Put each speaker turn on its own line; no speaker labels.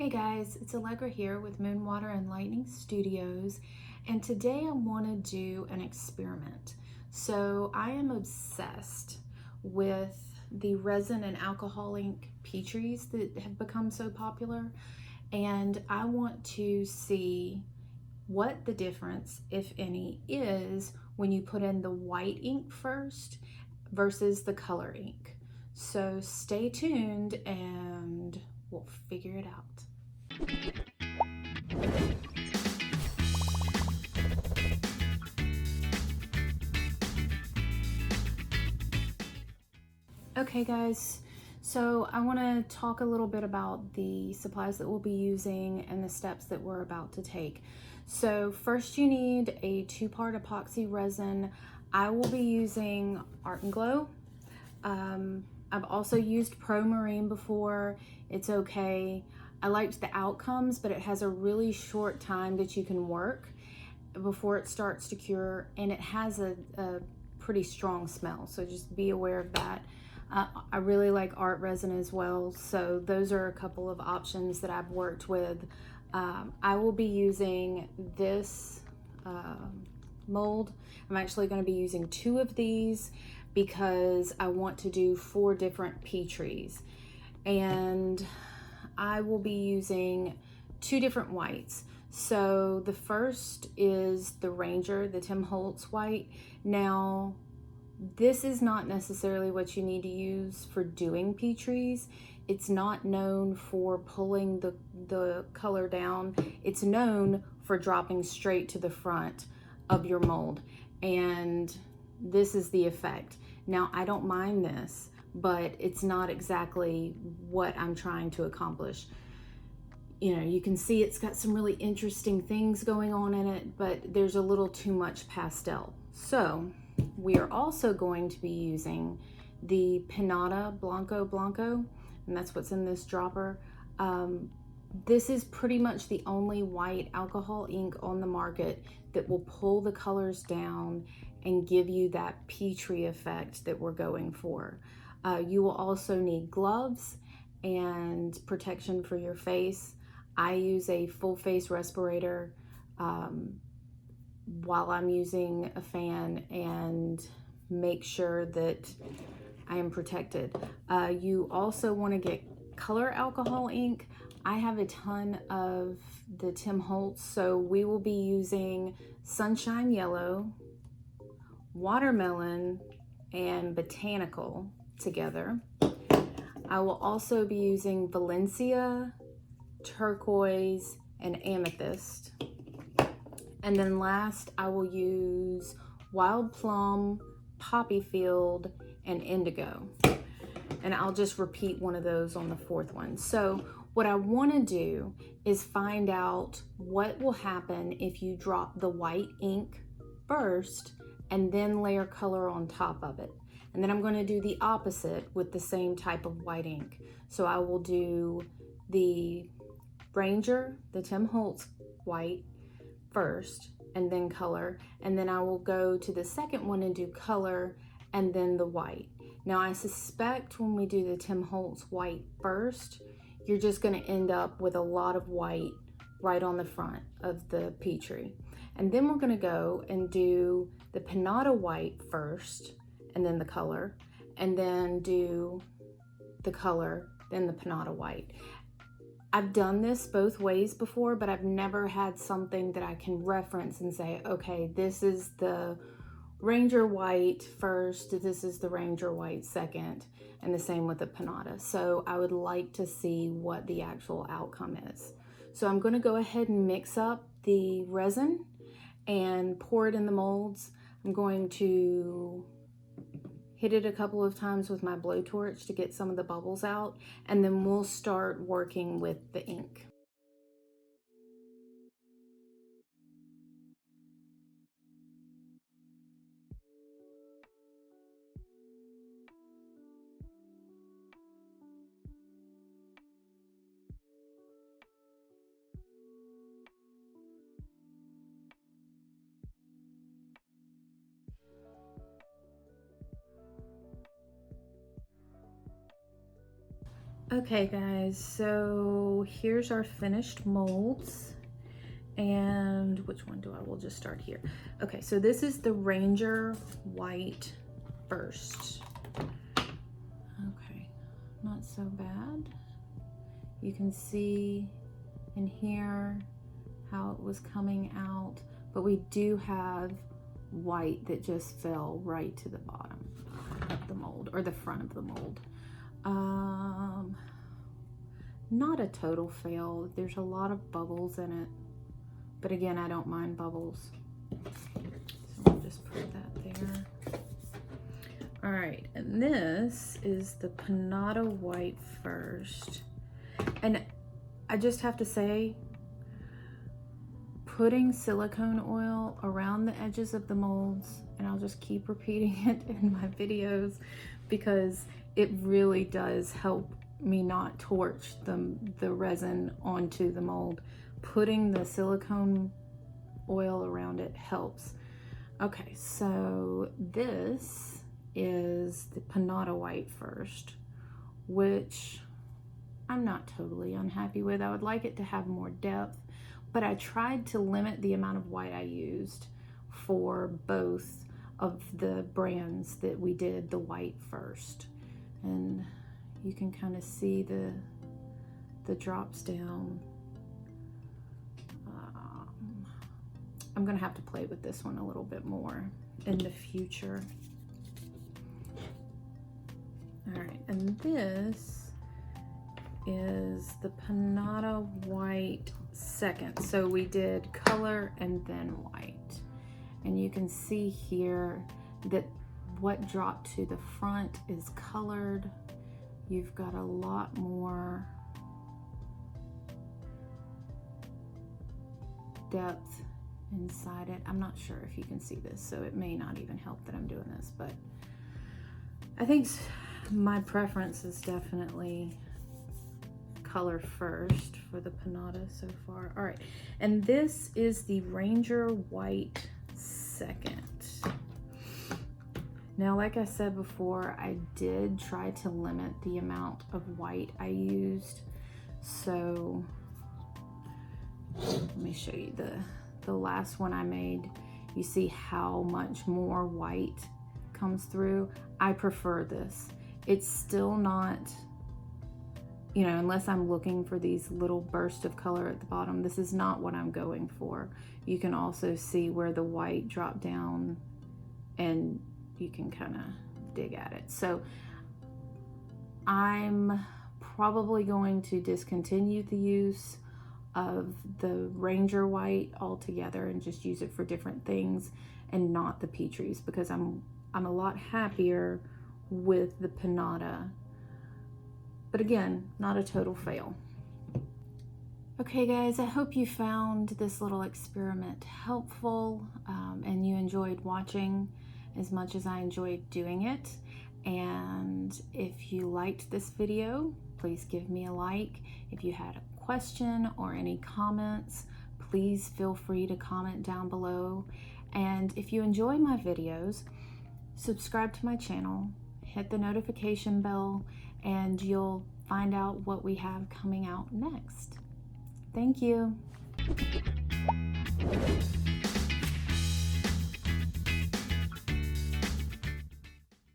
Hey guys, it's Allegra here with Moon, Water, and Lightning Studios, and today I want to do an experiment. So I am obsessed with the resin and alcohol ink Petris that have become so popular, and I want to see what the difference, if any, is when you put in the white ink first versus the color ink. So stay tuned and we'll figure it out. Okay guys, so I want to talk a little bit about the supplies that we'll be using and the steps that we're about to take. So first you need a 2-part epoxy resin. I will be using Art and Glow. I've also used Pro Marine before. It's okay. I liked the outcomes, but it has a really short time that you can work before it starts to cure, and it has a pretty strong smell, so just be aware of that. I really like art resin as well, so those are a couple of options that I've worked with. I will be using this mold. I'm actually going to be using 2 of these because I want to do 4 different Petris, and I will be using 2 different whites. So the first is the Ranger, the Tim Holtz white. Now, this is not necessarily what you need to use for doing Petris. It's not known for pulling the color down. It's known for dropping straight to the front of your mold. And this is the effect. Now, I don't mind this, but it's not exactly what I'm trying to accomplish. You know, you can see it's got some really interesting things going on in it, but there's a little too much pastel. So we are also going to be using the Pinata Blanco, and that's what's in this dropper. This is pretty much the only white alcohol ink on the market that will pull the colors down and give you that Petri effect that we're going for. You will also need gloves and protection for your face. I use a full face respirator while I'm using a fan and make sure that I am protected. You also want to get color alcohol ink. I have a ton of the Tim Holtz, so we will be using Sunshine Yellow, Watermelon, and Botanical together. I will also be using Valencia, Turquoise, and Amethyst. And then last, I will use Wild Plum, Poppy Field, and Indigo. And I'll just repeat one of those on the 4th one. So what I want to do is find out what will happen if you drop the white ink first and then layer color on top of it. And then I'm going to do the opposite with the same type of white ink. So I will do the Ranger, the Tim Holtz white first and then color, and then I will go to the second one and do color and then the white. Now I suspect when we do the Tim Holtz white first, you're just going to end up with a lot of white right on the front of the Petri. And then we're going to go and do the Pinata white first and then the color, and then do the color, then the Pinata white. I've done this both ways before, but I've never had something that I can reference and say, okay, this is the Ranger white first, this is the Ranger white second, and the same with the Pinata. So I would like to see what the actual outcome is. So I'm going to go ahead and mix up the resin and pour it in the molds. I'm going to hit it a couple of times with my blowtorch to get some of the bubbles out, and then we'll start working with the ink. Okay guys, so here's our finished molds. And which one we'll just start here. Okay, so this is the Ranger White first. Okay, not so bad. You can see in here how it was coming out, but we do have white that just fell right to the bottom of the mold, or the front of the mold. Not a total fail. There's a lot of bubbles in it, but again, I don't mind bubbles. So we'll just put that there. All right, and this is the Panada White first. And I just have to say, putting silicone oil around the edges of the molds, and I'll just keep repeating it in my videos because it really does help me not torch the resin onto the mold. Putting the silicone oil around it helps. Okay, so this is the Panada White first, which I'm not totally unhappy with. I would like it to have more depth, but I tried to limit the amount of white I used for both of the brands that we did the white first. And you can kind of see the drops down. I'm gonna have to play with this one a little bit more in the future. All right, and this is the Panada White second. So we did color and then white. And you can see here that what dropped to the front is colored. You've got a lot more depth inside it. I'm not sure if you can see this, so it may not even help that I'm doing this, but I think my preference is definitely color first for the Panada so far. All right, and this is the Ranger White second. Now, like I said before, I did try to limit the amount of white I used. So let me show you the last one I made. You see how much more white comes through. I prefer this. It's still not, you know, unless I'm looking for these little bursts of color at the bottom, this is not what I'm going for. You can also see where the white dropped down and you can kind of dig at it. So I'm probably going to discontinue the use of the Ranger White altogether and just use it for different things and not the Petris, because I'm a lot happier with the Panada. But again, not a total fail. Okay guys, I hope you found this little experiment helpful and you enjoyed watching as much as I enjoyed doing it. And if you liked this video, please give me a like. If you had a question or any comments, please feel free to comment down below. And if you enjoy my videos, subscribe to my channel, hit the notification bell, and you'll find out what we have coming out next. Thank you.